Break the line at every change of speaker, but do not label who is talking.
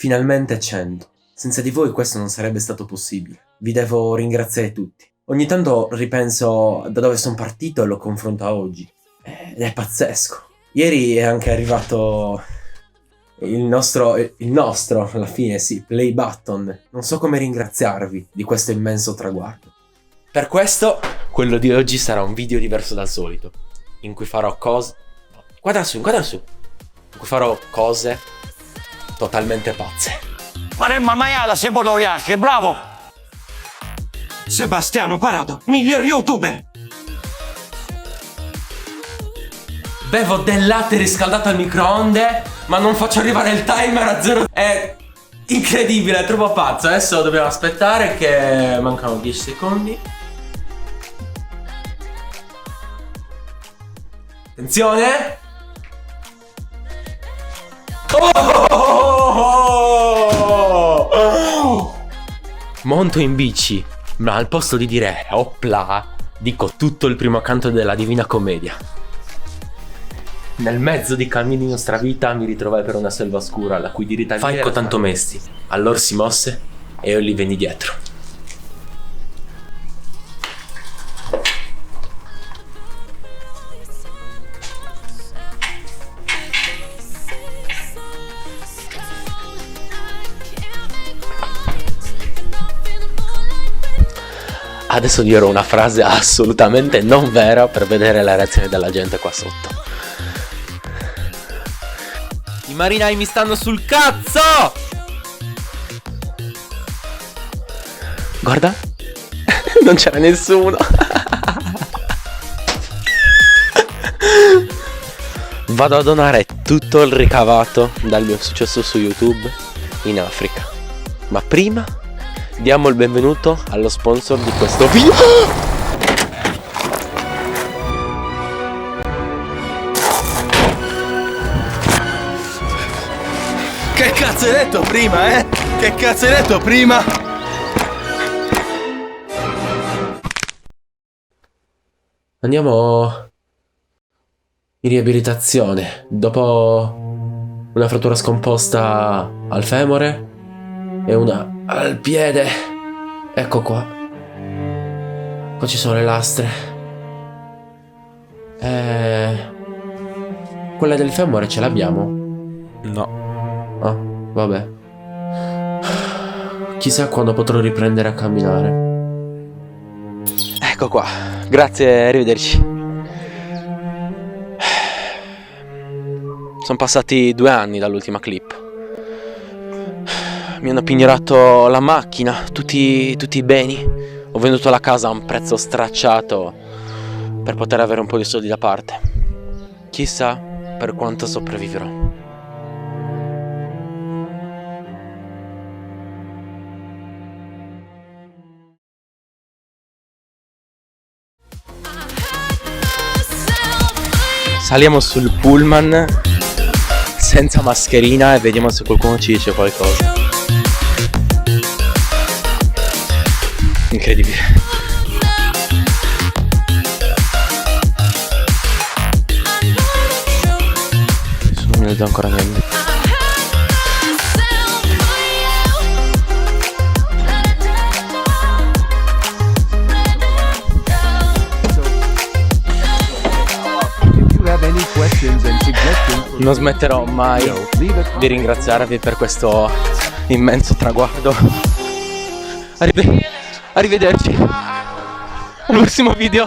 Finalmente 100. Senza di voi questo non sarebbe stato possibile. Vi devo ringraziare tutti. Ogni tanto ripenso da dove sono partito e lo confronto a oggi. Ed è pazzesco. Ieri è anche arrivato il nostro, alla fine sì, play button. Non so come ringraziarvi di questo immenso traguardo. Per questo, quello di oggi sarà un video diverso dal solito, in cui farò cose... Guarda su. In cui farò cose totalmente pazze.
Faremmo maiala se vogliate, bravo! Sebastiano Parado, miglior youtuber!
Bevo del latte riscaldato al microonde, ma non faccio arrivare il timer a 0. È incredibile, è troppo pazzo. Adesso dobbiamo aspettare che mancano 10 secondi. Attenzione! Monto in bici, ma al posto di dire opla, dico tutto il primo canto della Divina Commedia. Nel mezzo di cammini di nostra vita mi ritrovai per una selva oscura, la cui dirità Falco tanto mesti. Allora si mosse e io gli venni dietro. Adesso dirò una frase assolutamente non vera per vedere la reazione della gente qua sotto. I marinai mi stanno sul cazzo! Guarda, non c'era nessuno. Vado a donare tutto il ricavato dal mio successo su YouTube in Africa. Ma prima diamo il benvenuto allo sponsor di questo video.
Che cazzo hai detto prima, eh? Che cazzo hai detto prima?
Andiamo in riabilitazione. Dopo una frattura scomposta al femore e una al piede. Ecco qua. Qua ci sono le lastre. Quella del femore ce l'abbiamo?
No.
Ah, vabbè. Chissà quando potrò riprendere a camminare.
Ecco qua. Grazie, arrivederci. Sono passati 2 anni dall'ultima clip. Mi hanno pignorato la macchina, tutti i beni. Ho venduto la casa a un prezzo stracciato per poter avere un po' di soldi da parte. Chissà per quanto sopravviverò. Saliamo sul pullman senza mascherina e vediamo se qualcuno ci dice qualcosa. Incredibile. Nessuno mi vedo ancora niente. Non smetterò mai di ringraziarvi per questo immenso traguardo. Arrivederci al prossimo video.